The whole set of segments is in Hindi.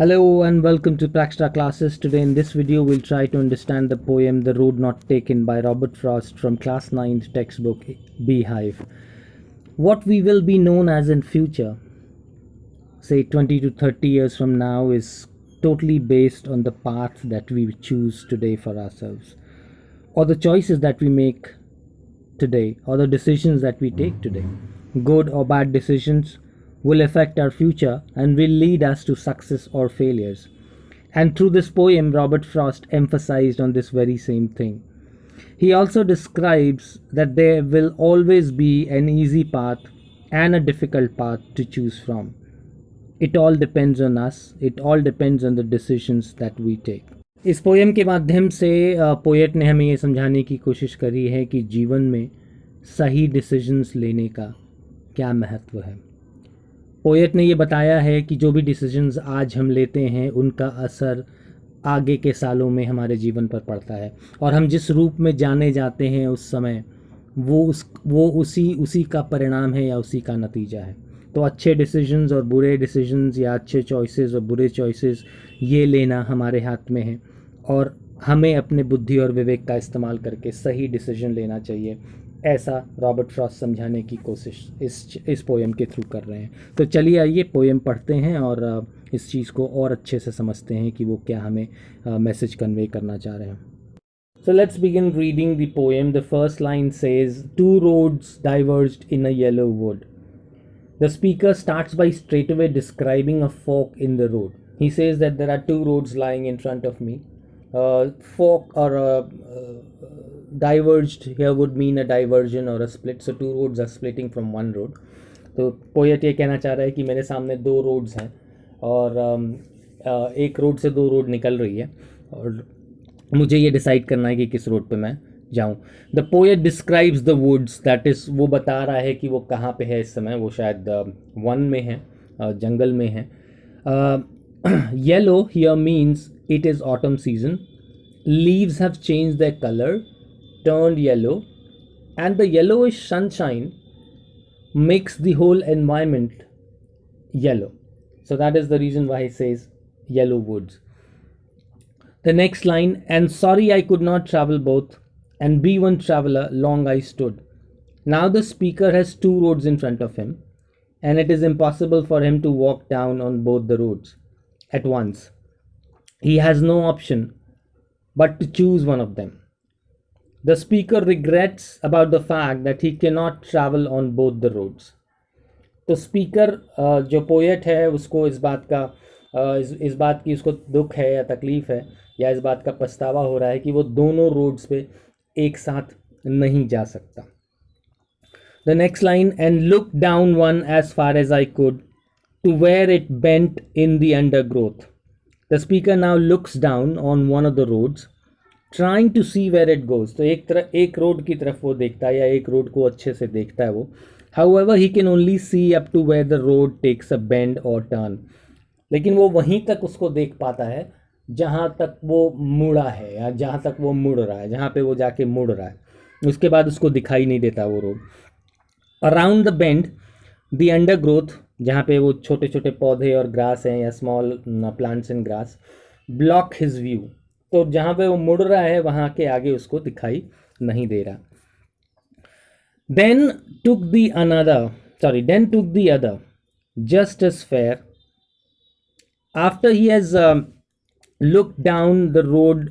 Hello and welcome to Praxtra Classes. Today in this video we'll try to understand the poem The Road Not Taken by Robert Frost from class 9th textbook Beehive. What we will be known as in future, say 20 to 30 years from now, is totally based on the path that we choose today for ourselves, or the choices that we make today, or the decisions that we take today. Good or bad decisions will affect our future and will lead us to success or failures. And through this poem, Robert Frost emphasized on this very same thing. He also describes that there will always be an easy path and a difficult path to choose from. It all depends on us. It all depends on the decisions that we take. इस पोएम के माध्यम से पोएट ने हमें ये समझाने की कोशिश करी है कि जीवन में सही डिसीजंस लेने का क्या महत्व है। पोएट ने ये बताया है कि जो भी डिसीजंस आज हम लेते हैं उनका असर आगे के सालों में हमारे जीवन पर पड़ता है, और हम जिस रूप में जाने जाते हैं उस समय वो उसी का परिणाम है या उसी का नतीजा है। तो अच्छे डिसीजंस और बुरे डिसीजंस या अच्छे चॉइसेस और बुरे चॉइसेस ये लेना हमारे हाथ में है, और हमें अपने बुद्धि और विवेक का इस्तेमाल करके सही डिसीजन लेना चाहिए। ऐसा रॉबर्ट फ्रॉस्ट समझाने की कोशिश इस पोएम के थ्रू कर रहे हैं। तो चलिए आइए पोएम पढ़ते हैं और इस चीज़ को और अच्छे से समझते हैं कि वो क्या हमें मैसेज कन्वे करना चाह रहे हैं। So let's begin reading the poem. The first line says, "Two roads diverged in a yellow wood." The speaker starts by straightaway describing a fork in the road. He says that there are two roads lying in front of me. Fork or diverged here would mean a diversion or a split. So two roads are splitting from one road. तो पोएट ये कहना चाह रहा है कि मेरे सामने दो रोड्स हैं और एक रोड से दो रोड निकल रही है और मुझे ये डिसाइड करना है कि किस रोड पे मैं जाऊँ। The poet describes the woods, that is वो बता रहा है कि वो कहाँ पे है इस समय। वो शायद वन में है, जंगल में है। Yellow here means it is autumn season. Leaves have changed their color, turned yellow, and the yellowish sunshine makes the whole environment yellow. So that is the reason why he says yellow woods. The next line, "And sorry I could not travel both, and be one traveler long I stood." Now the speaker has two roads in front of him, and it is impossible for him to walk down on both the roads at once. He has no option but to choose one of them. The speaker regrets about the fact that he cannot travel on both the roads. तो स्पीकर जो पोएट है उसको इस बात की उसको दुख है या तकलीफ है या इस बात का पछतावा हो रहा है कि वो दोनों रोड्स पे एक साथ नहीं जा सकता। The next line, "And looked down one as far as I could, to where it bent in the undergrowth." The speaker now looks down on one of the roads, trying to see where it goes. तो एक रोड की तरफ वो देखता है या एक रोड को अच्छे से देखता है वो। However, he can only see up to where the road takes a bend or turn. लेकिन वो वहीं तक उसको देख पाता है जहाँ तक वो मुड़ा है या जहाँ तक वो मुड़ रहा है, जहाँ पे वो जाके मुड़ रहा है। उसके बाद उसको दिखाई नहीं देता वो road. Around the bend, the undergrowth, जहाँ पे वो छोटे छोटे पौधे और ग्रास हैं या small plants and grass, block his view. तो जहाँ पे वो मुड़ रहा है वहाँ के आगे उसको दिखाई नहीं दे रहा। Then took the other, just as fair. After he has looked down the road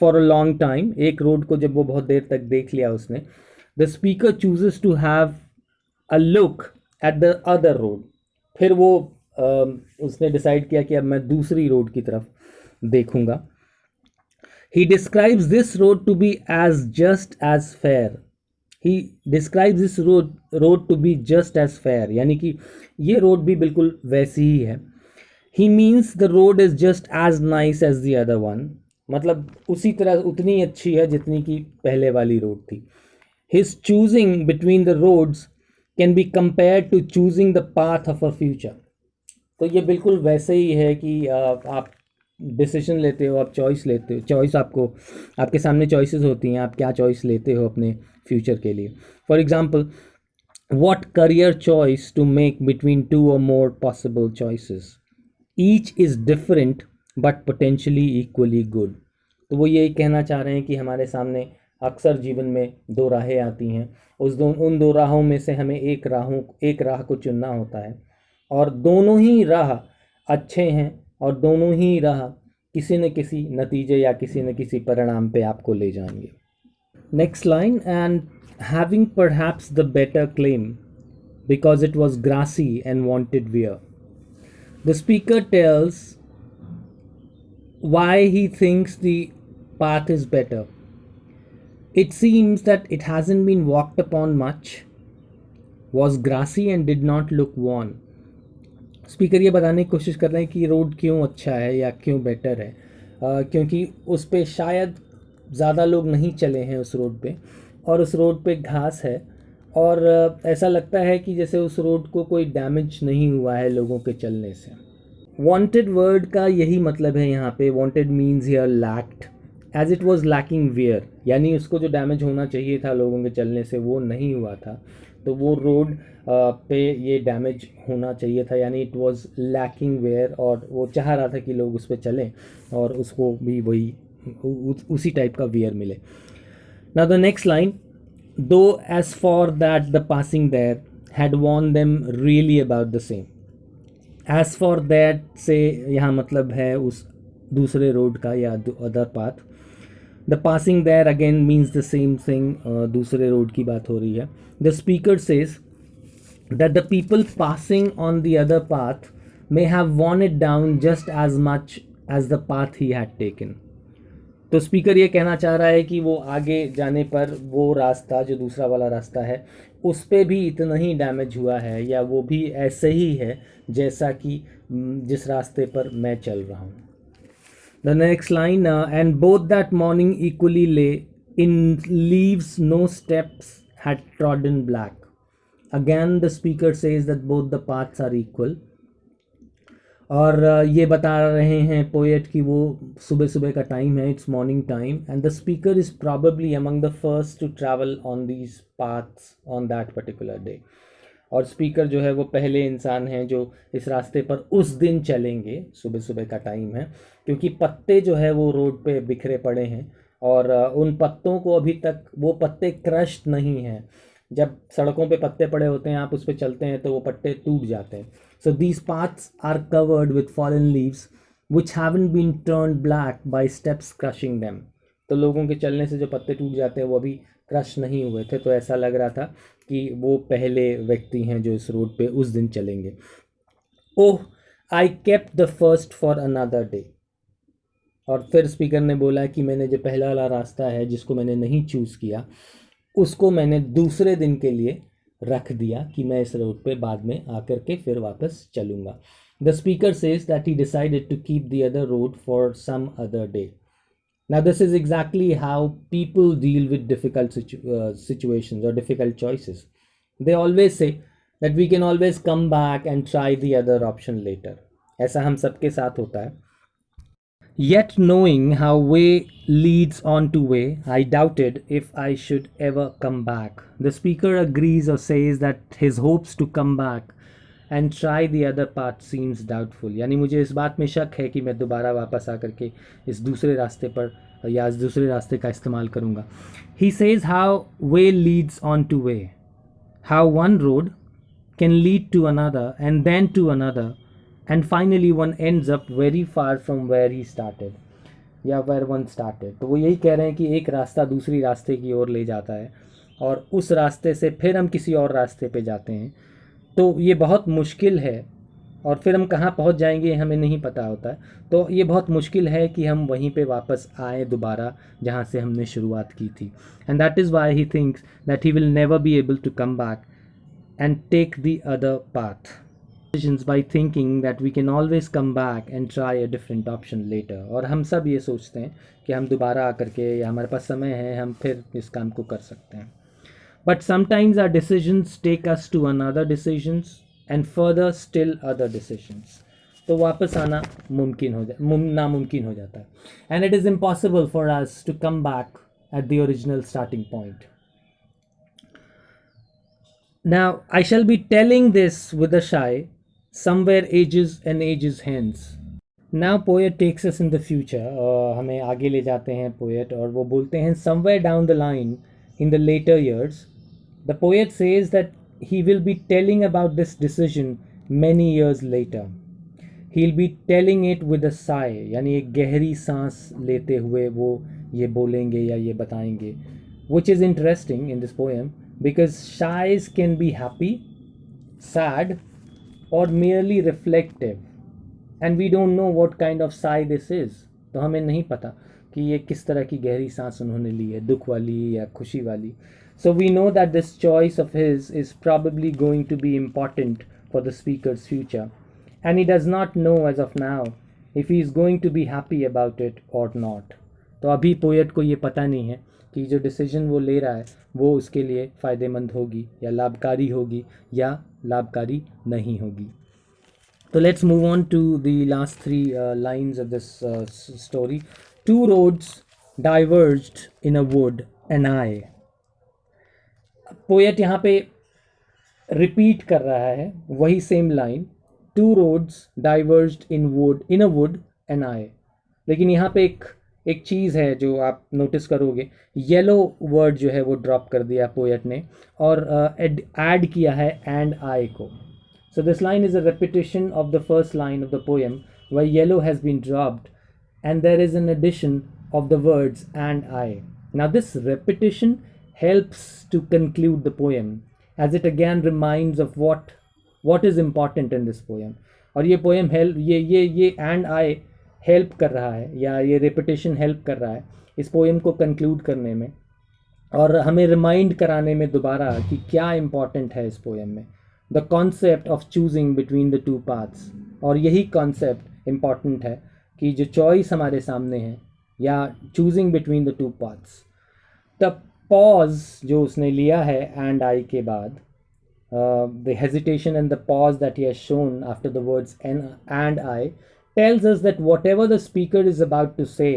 for a long time, एक रोड को जब वो बहुत देर तक देख लिया उसने, the speaker chooses to have a look at the other road. फिर वो उसने डिसाइड किया कि अब मैं दूसरी रोड की तरफ देखूंगा। He describes this road to be as just as fair. He describes this road to be just as fair, यानी कि ये रोड भी बिल्कुल वैसी ही है। He means the road is just as nice as the other one. मतलब उसी तरह उतनी अच्छी है जितनी कि पहले वाली रोड थी। His choosing between the roads can be compared to choosing the path of a future. तो ये बिल्कुल वैसे ही है कि आप डिसीजन लेते हो, आप चॉइस लेते हो। चॉइस आपके सामने चॉइसेस होती हैं, आप क्या चॉइस लेते हो अपने फ्यूचर के लिए। For example, what career choice to make between two or more possible choices. Each is different but potentially equally good. तो वो यही कहना चाह रहे हैं कि हमारे सामने अक्सर जीवन में दो राहें आती हैं, उन दो राहों में से हमें एक राह को चुनना होता है, और दोनों ही राह अच्छे हैं, और दोनों ही राह किसी न किसी नतीजे या किसी न किसी परिणाम पे आपको ले जाएंगे। Next line, and having perhaps the better claim because it was grassy and wanted wear. The speaker tells why he thinks the path is better. It seems that it hasn't been walked upon much, was grassy and did not look worn. Speaker ये बताने की कोशिश कर रहे हैं कि रोड क्यों अच्छा है या क्यों बेटर है, क्योंकि उस पे शायद ज़्यादा लोग नहीं चले हैं उस रोड पे, और उस रोड पे घास है, और ऐसा लगता है कि जैसे उस रोड को कोई डैमेज नहीं हुआ है लोगों के चलने से। वांटेड वर्ड का यही मतलब है यहाँ पे। Wanted means here lacked, as it was lacking wear, यानी उसको जो डैमेज होना चाहिए था लोगों के चलने से वो नहीं हुआ था, तो वो रोड पे ये डैमेज होना चाहिए था, यानी इट वाज लैकिंग वेयर, और वो चाह रहा था कि लोग उस पर चलें और उसको भी वही उसी टाइप का वेयर मिले। Now the next line, though as for that the passing there had worn them really about the same. As for that से यहाँ मतलब है उस दूसरे रोड का या other path. The passing there again means the same thing, दूसरे रोड की बात हो रही है। The speaker says that the people passing on the other path may have worn it down just as much as the path he had taken. तो स्पीकर ये कहना चाह रहा है कि वो आगे जाने पर वो रास्ता जो दूसरा वाला रास्ता है उस पे भी इतना ही डैमेज हुआ है, या वो भी ऐसे ही है जैसा कि जिस रास्ते पर मैं चल रहा हूँ। The next line, and both that morning equally lay in leaves no steps had trodden black. Again the speaker says that both the paths are equal, और ये बता रहे हैं पोएट कि वो सुबह सुबह का टाइम है, it's morning time, and the speaker is probably among the first to travel on these paths on that particular day. और स्पीकर जो है वो पहले इंसान हैं जो इस रास्ते पर उस दिन चलेंगे, सुबह सुबह का टाइम है, क्योंकि पत्ते जो है वो रोड पे बिखरे पड़े हैं, और उन पत्तों को अभी तक वो पत्ते क्रश्ड नहीं हैं। जब सड़कों पे पत्ते पड़े होते हैं, आप उस पर चलते हैं तो वो पत्ते टूट जाते हैं। So these paths are covered with fallen leaves which haven't been turned black by steps crushing them. तो लोगों के चलने से जो पत्ते टूट जाते हैं वो अभी क्रश नहीं हुए थे, तो ऐसा लग रहा था कि वो पहले व्यक्ति हैं जो इस रोड पे उस दिन चलेंगे। Oh, I kept the first for another day. और फिर स्पीकर ने बोला कि मैंने जो पहला वाला रास्ता है जिसको मैंने नहीं चूज़ किया उसको मैंने दूसरे दिन के लिए रख दिया कि मैं इस रोड पे बाद में आकर के फिर वापस चलूँगा। The speaker says that he decided to keep the other road for some other day. Now this is exactly how people deal with difficult situations or difficult choices. They always say that we can always come back and try the other option later. ऐसा हम सबके साथ होता है। Yet knowing how way leads on to way, I doubted if I should ever come back. The speaker agrees or says that his hopes to come back and try the other path seems doubtful. यानी मुझे इस बात में शक है कि मैं दोबारा वापस आकर के इस दूसरे रास्ते पर या इस दूसरे रास्ते का इस्तेमाल करूँगा। He says how way leads on to way, how one road can lead to another and then to another, and finally one ends up very far from where he started या where one started. तो वो यही कह रहे हैं कि एक रास्ता दूसरी रास्ते की ओर ले जाता है, और उस रास्ते से फिर हम किसी और रास्ते पे जाते हैं, तो ये बहुत मुश्किल है, और फिर हम कहाँ पहुँच जाएंगे हमें नहीं पता होता है। तो ये बहुत मुश्किल है कि हम वहीं पे वापस आए दोबारा जहाँ से हमने शुरुआत की थी। And that is why he thinks that he will never be able to come back and take the other path by thinking that we can always come back and try a different option later. और हम सब ये सोचते हैं कि हम दोबारा आकर के या हमारे पास समय है हम फिर इस काम को कर सकते हैं। But sometimes our decisions take us to another decisions and further still other decisions. तो वापस आना नामुमकिन हो जाता है। And it is impossible for us to come back at the original starting point. Now I shall be telling this with a shy, somewhere ages and ages hence. Now poet takes us in the future. हमें आगे ले जाते हैं poet और वो बोलते हैं somewhere down the line in the later years, the poet says that he will be telling about this decision many years later. He'll be telling it with a sigh, यानी एक गहरी सांस लेते हुए वो ये बोलेंगे या ये बताएंगे. Which is interesting in this poem because sighs can be happy, sad, or merely reflective. And we don't know what kind of sigh this is. तो हमें नहीं पता कि ये किस तरह की गहरी सांस उन्होंने ली है, दुख वाली या खुशी वाली. So we know that this choice of his is probably going to be important for the speaker's future and he does not know as of now if he is going to be happy about it और नॉट. तो अभी पोएट को ये पता नहीं है कि जो डिसीजन वो ले रहा है वो उसके लिए फ़ायदेमंद होगी या लाभकारी होगी या लाभकारी नहीं होगी. So let's move on to the last three lines of this story. Two roads diverged in a wood and I. Poet यहाँ पे रिपीट कर रहा है वही same line. Two roads diverged in a wood and I. लेकिन यहाँ पे एक चीज़ है जो आप नोटिस करोगे. येलो वर्ड जो है वो ड्रॉप कर दिया पोएट ने और ऐड किया है एंड आई को. So this line is a repetition of the first line of the poem where yellow has been dropped and there is an addition of the words and I. Now this repetition helps to conclude the poem as it again reminds of what is important in this poem. और ये poem ये and I help कर रहा है या ये repetition help कर रहा है इस poem को conclude करने में और हमें remind कराने में दोबारा कि क्या important है इस poem में. The concept of choosing between the two paths. और यही कॉन्सेप्ट इम्पॉर्टेंट है कि जो चॉइस हमारे सामने है या choosing between the two paths. The pause जो उसने लिया है एंड आई के बाद, the hesitation and the pause that he has shown after the words and I tells us that whatever the speaker is about to say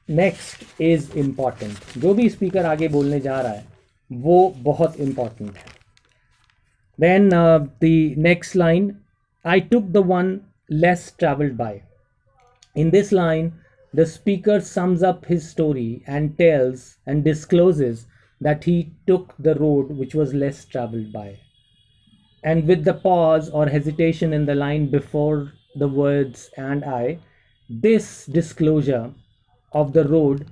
next is important. जो भी स्पीकर आगे बोलने जा रहा है वो बहुत इम्पॉर्टेंट है. Then the next line, I took the one less traveled by. In this line, the speaker sums up his story and tells and discloses that he took the road which was less traveled by. And with the pause or hesitation in the line before the words and I, this disclosure of the road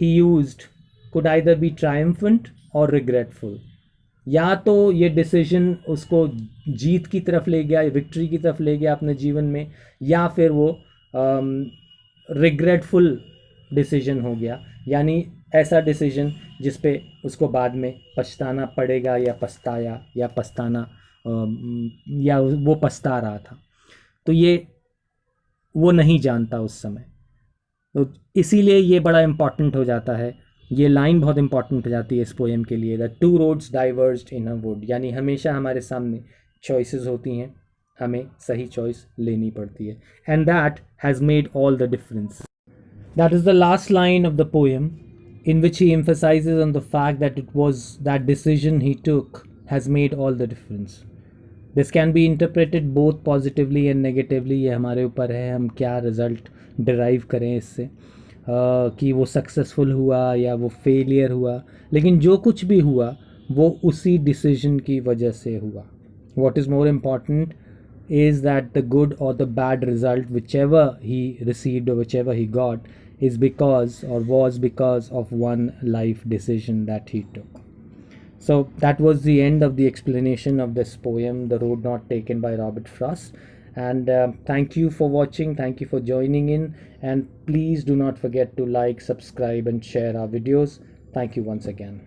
he used could either be triumphant or regretful. या तो ये डिसीजन उसको जीत की तरफ ले गया, विक्ट्री की तरफ ले गया अपने जीवन में, या फिर वो रिग्रेटफुल डिसीजन हो गया, यानी ऐसा डिसीजन जिस पे उसको बाद में पछताना पड़ेगा या पछताया या पछताना या वो पछता रहा था. तो ये वो नहीं जानता उस समय. तो इसीलिए ये बड़ा इम्पॉर्टेंट हो जाता है. ये लाइन बहुत इंपॉर्टेंट हो जाती है इस पोएम के लिए. The two roads diverged in a wood, यानी हमेशा हमारे सामने चॉइसेस होती हैं, हमें सही चॉइस लेनी पड़ती है. And that has made all the difference. That is the last line of the poem in which he emphasises on the fact that it was that decision he took has made all the difference. This can be interpreted both positively and negatively. ये हमारे ऊपर है हम क्या रिज़ल्ट डिराइव करें इससे, कि वो सक्सेसफुल हुआ या वो फेलियर हुआ. लेकिन जो कुछ भी हुआ वो उसी डिसीजन की वजह से हुआ. What is more important is that the good or the bad result whichever he received or whichever he got is because or was because of one life decision that he took. So that was the end of the explanation of this poem, The Road Not Taken by Robert Frost. And thank you for watching, thank you for joining in, and please do not forget to like, subscribe and share our videos. Thank you once again.